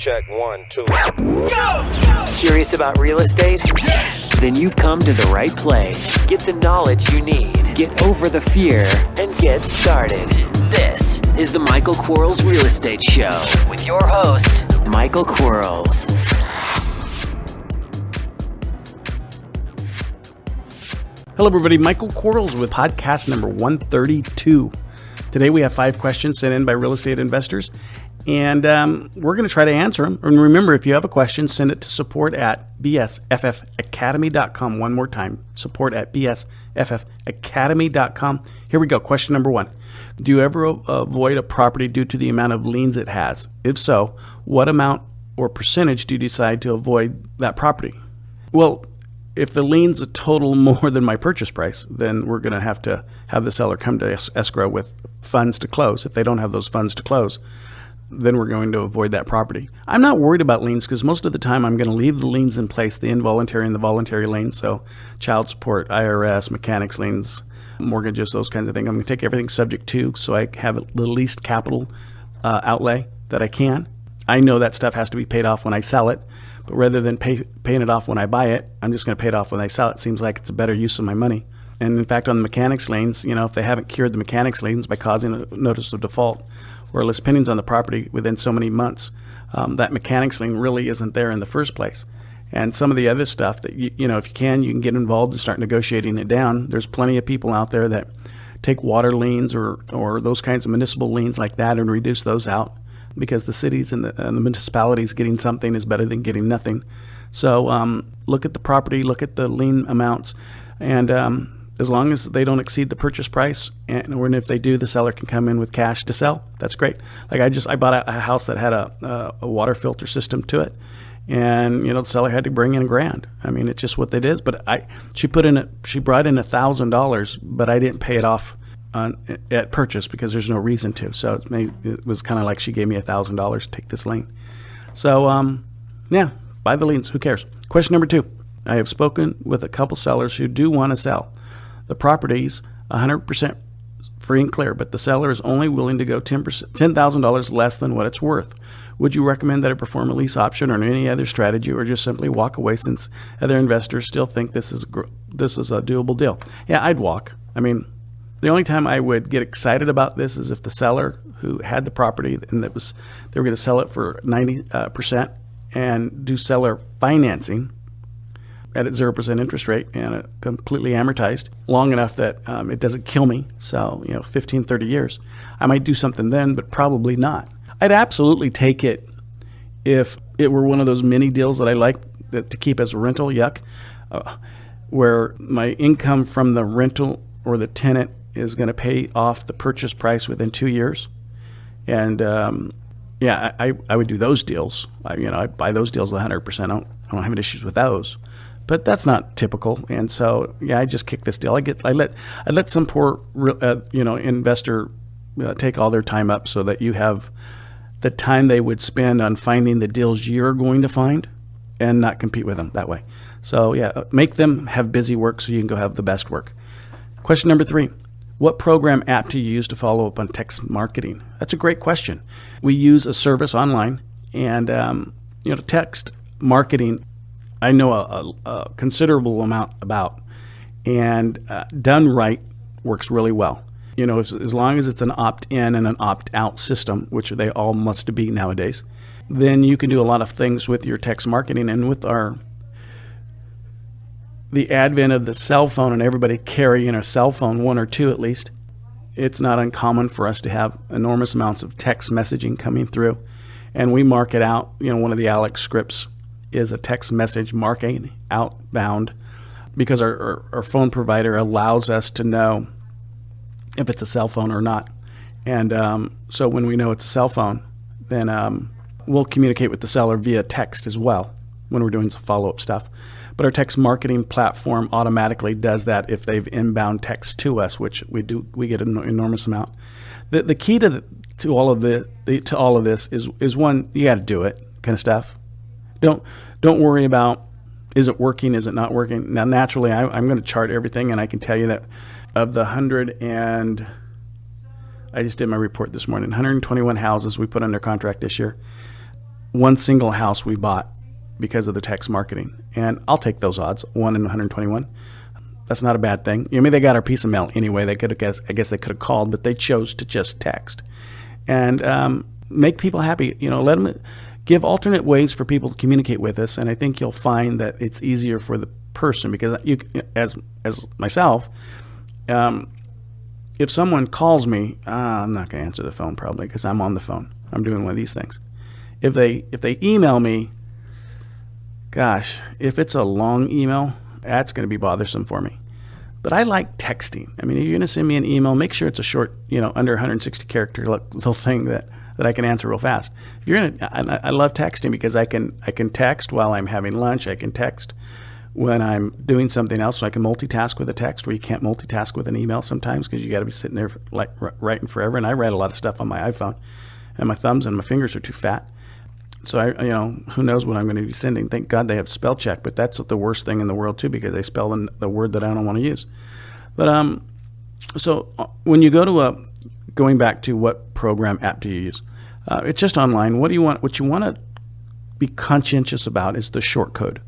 Check 1, 2. Go! Curious about real estate? Yes! Then you've come to the right place. Get the knowledge you need, get over the fear, and get started. This is the Michael Quarles Real Estate Show with your host, Michael Quarles. Hello, everybody. Michael Quarles with podcast number 132. Today, we have 5 questions sent in by real estate investors, and we're going to try to answer them. And remember, if you have a question, send it to support at bsffacademy.com. One more time, support at bsffacademy.com. Here we go. Question number 1. Do you ever avoid a property due to the amount of liens it has? If so, what amount or percentage do you decide to avoid that property? Well, if the lien's a total more than my purchase price, then we're going to have the seller come to escrow with funds to close. If they don't have those funds to close, then we're going to avoid that property. I'm not worried about liens because most of the time I'm going to leave the liens in place, the involuntary and the voluntary liens, so child support, IRS, mechanics liens, mortgages, those kinds of things. I'm going to take everything subject to so I have the least capital outlay that I can. I know that stuff has to be paid off when I sell it. But rather than paying it off when I buy it, I'm just going to pay it off when I sell it. Seems like it's a better use of my money. And in fact, on the mechanics liens, if they haven't cured the mechanics liens by causing a notice of default or list pendings on the property within so many months, that mechanics lien really isn't there in the first place. And some of the other stuff that, if you can get involved and start negotiating it down. There's plenty of people out there that take water liens or those kinds of municipal liens like that and reduce those out, because the cities and the municipalities getting something is better than getting nothing. So look at the property, look at the lien amounts, and as long as they don't exceed the purchase price, and if they do, the seller can come in with cash to sell. That's great. Like I bought a house that had a water filter system to it, and the seller had to bring in $1,000. I mean, it's just what it is. But she brought in $1,000, but I didn't pay it off at purchase because there's no reason to. So it was kind of like she gave me $1,000 to take this lien. So buy the liens. Who cares? Question number 2. I have spoken with a couple sellers who do want to sell. The property's 100% free and clear, but the seller is only willing to go $10,000 less than what it's worth. Would you recommend that I perform a lease option or any other strategy, or just simply walk away since other investors still think this is a doable deal? Yeah, I'd walk. I mean, the only time I would get excited about this is if the seller who had the property and they were going to sell it for 90% and do seller financing at a 0% interest rate and completely amortized long enough that it doesn't kill me. So, 15, 30 years. I might do something then, but probably not. I'd absolutely take it if it were one of those mini deals that I like to keep as a rental, where my income from the rental or the tenant is going to pay off the purchase price within 2 years. And I would do those deals. I'd buy those deals 100%. I don't have any issues with those. But that's not typical. And so, I just kick this deal. I let some poor investor take all their time up so that you have the time they would spend on finding the deals you're going to find and not compete with them that way. So make them have busy work so you can go have the best work. Question number 3. What program app do you use to follow up on text marketing? That's a great question. We use a service online, and text marketing I know a considerable amount about, and done right works really well. As long as it's an opt-in and an opt-out system, which they all must be nowadays, then you can do a lot of things with your text marketing. And with the advent of the cell phone and everybody carrying a cell phone, 1 or 2 at least, it's not uncommon for us to have enormous amounts of text messaging coming through. And we mark it out. One of the Alex scripts is a text message marking outbound because our phone provider allows us to know if it's a cell phone or not. And so when we know it's a cell phone, then we'll communicate with the seller via text as well when we're doing some follow-up stuff. But our text marketing platform automatically does that if they've inbound text to us, which we do. We get an enormous amount. The key to all of this is one, you got to do it kind of stuff. Don't worry about is it working, is it not working. Now naturally, I'm going to chart everything, and I can tell you that of the 100 and I just did my report this morning, 121 houses we put under contract this year. one single house we bought because of the text marketing. And I'll take those odds, 1 in 121. That's not a bad thing. I mean, they got our piece of mail anyway. They could have, I guess they could have called, but they chose to just text. And make people happy. Let them give alternate ways for people to communicate with us. And I think you'll find that it's easier for the person, because you, as myself, if someone calls me, I'm not going to answer the phone probably because I'm on the phone. I'm doing one of these things. If they email me, gosh, if it's a long email, that's going to be bothersome for me. But I like texting. I mean, if you're going to send me an email, make sure it's a short, under 160 character little thing that I can answer real fast. If you're I love texting because I can text while I'm having lunch. I can text when I'm doing something else, so I can multitask with a text where you can't multitask with an email sometimes because you got to be sitting there like writing forever. And I write a lot of stuff on my iPhone, and my thumbs and my fingers are too fat. So who knows what I'm going to be sending. Thank God they have spell check, but that's the worst thing in the world too, because they spell the word that I don't want to use. But so when you go to going back to what program app do you use? It's just online. What you want to be conscientious about is the short code.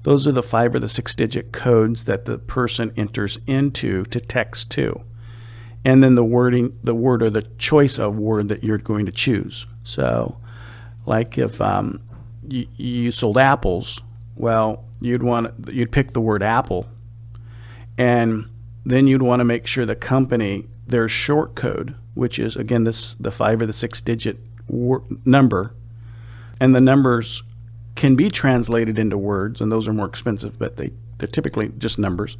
Those are the 5 or the 6-digit codes that the person enters into to text to, and then the word or the choice of word that you're going to choose. So, like if you sold apples, well, you'd pick the word apple, and then you'd want to make sure the company, their short code, which is again the 5 or the 6-digit number, and the numbers can be translated into words, and those are more expensive, but they're typically just numbers,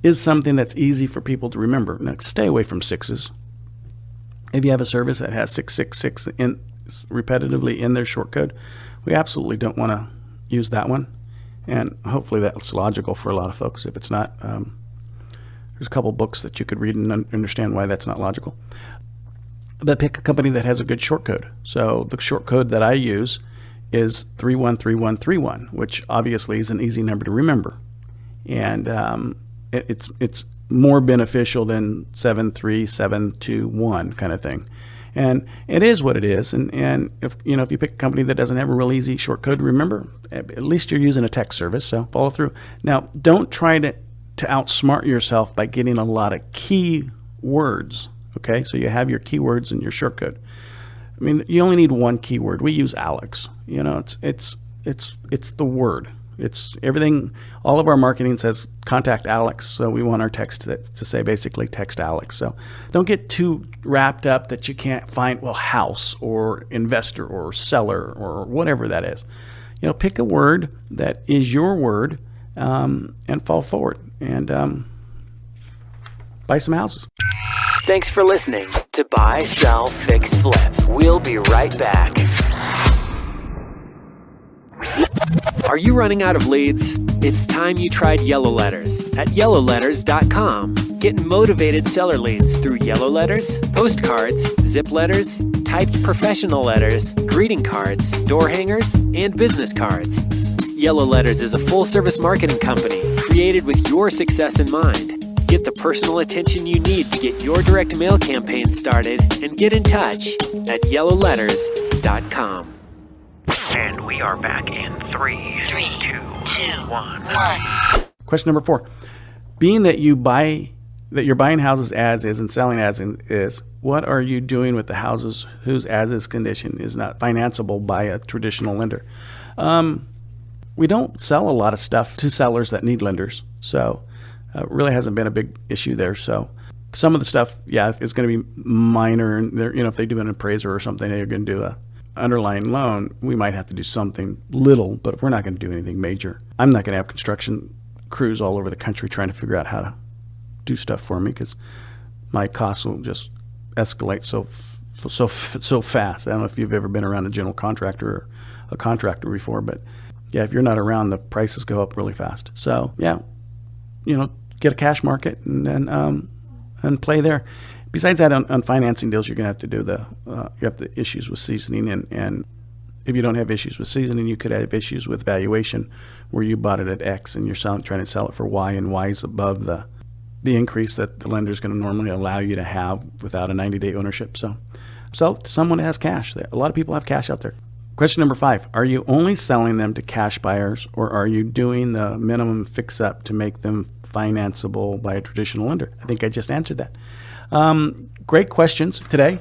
is something that's easy for people to remember. Now, stay away from sixes. If you have a service that has 666 repetitively in their short code, we absolutely don't want to use that one. And hopefully that's logical for a lot of folks. If it's not, there's a couple books that you could read and understand why that's not logical. But pick a company that has a good short code. So the short code that I use is 313131, which obviously is an easy number to remember. And it's more beneficial than 73721 kind of thing. And it is what it is. And if you pick a company that doesn't have a real easy short code to remember, at least you're using a text service, so follow through. Now, don't try to outsmart yourself by getting a lot of key words. Okay, so you have your keywords in your short code. I mean, you only need one keyword. We use Alex. It's the word. It's everything. All of our marketing says contact Alex, so we want our text to say basically text Alex. So don't get too wrapped up that you can't find house or investor or seller or whatever that is. Pick a word that is your word, and fall forward and buy some houses. Thanks for listening to Buy, Sell, Fix, Flip. We'll be right back. Are you running out of leads? It's time you tried Yellow Letters at yellowletters.com. Get motivated seller leads through Yellow Letters, postcards, zip letters, typed professional letters, greeting cards, door hangers, and business cards. Yellow Letters is a full-service marketing company created with your success in mind. Get the personal attention you need to get your direct mail campaign started, and get in touch at yellowletters.com. And we are back in 3, 2, 1. Question number 4. Being that you're buying houses as is and selling as is, what are you doing with the houses whose as is condition is not financeable by a traditional lender? We don't sell a lot of stuff to sellers that need lenders, so it really hasn't been a big issue there. So some of the stuff, is going to be minor, and if they do an appraiser or something, they're going to do a underlying loan. We might have to do something little, but we're not going to do anything major. I'm not going to have construction crews all over the country trying to figure out how to do stuff for me, because my costs will just escalate so fast. I don't know if you've ever been around a general contractor or a contractor before, but if you're not around, the prices go up really fast. So get a cash market and play there. Besides that, on financing deals, you're going to have to do you have the issues with seasoning, and if you don't have issues with seasoning, you could have issues with valuation, where you bought it at X and you're trying to sell it for Y, and Y is above the increase that the lender is going to normally allow you to have without a 90-day ownership. So sell it to someone that has cash. A lot of people have cash out there. Question number 5, are you only selling them to cash buyers, or are you doing the minimum fix-up to make them financeable by a traditional lender? I think I just answered that. Great questions today.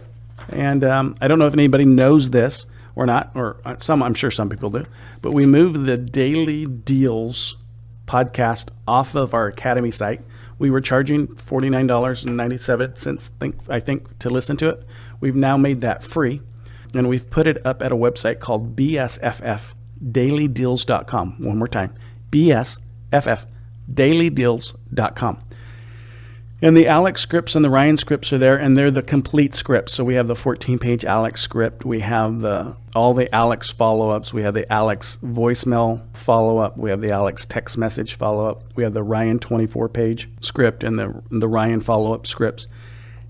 And I don't know if anybody knows this or not, or I'm sure some people do, but we moved the Daily Deals podcast off of our Academy site. We were charging $49.97, I think, to listen to it. We've now made that free, and we've put it up at a website called bsffdailydeals.com. One more time, bsffdailydeals.com. And the Alex scripts and the Ryan scripts are there, and they're the complete scripts. So we have the 14-page Alex script. We have all the Alex follow-ups. We have the Alex voicemail follow-up. We have the Alex text message follow-up. We have the Ryan 24-page script and the Ryan follow-up scripts.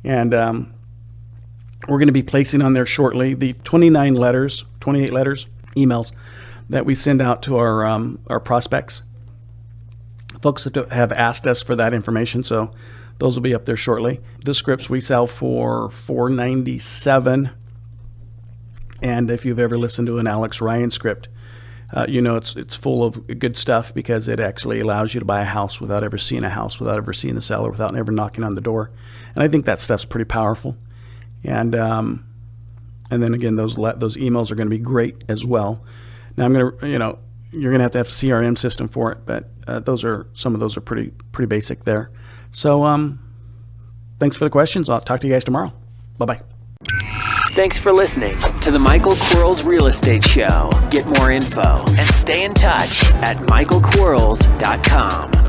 And we're going to be placing on there shortly the 28 letters, emails that we send out to our prospects. Folks that have asked us for that information, so those will be up there shortly. The scripts we sell for $4.97, and if you've ever listened to an Alex Ryan script, it's full of good stuff, because it actually allows you to buy a house without ever seeing a house, without ever seeing the seller, without ever knocking on the door. And I think that stuff's pretty powerful. And then again, those emails are going to be great as well. Now I'm going to, you're going to have a CRM system for it, but some of those are pretty basic there. So thanks for the questions. I'll talk to you guys tomorrow. Bye-bye. Thanks for listening to the Michael Quarles Real Estate Show. Get more info and stay in touch at michaelquarles.com.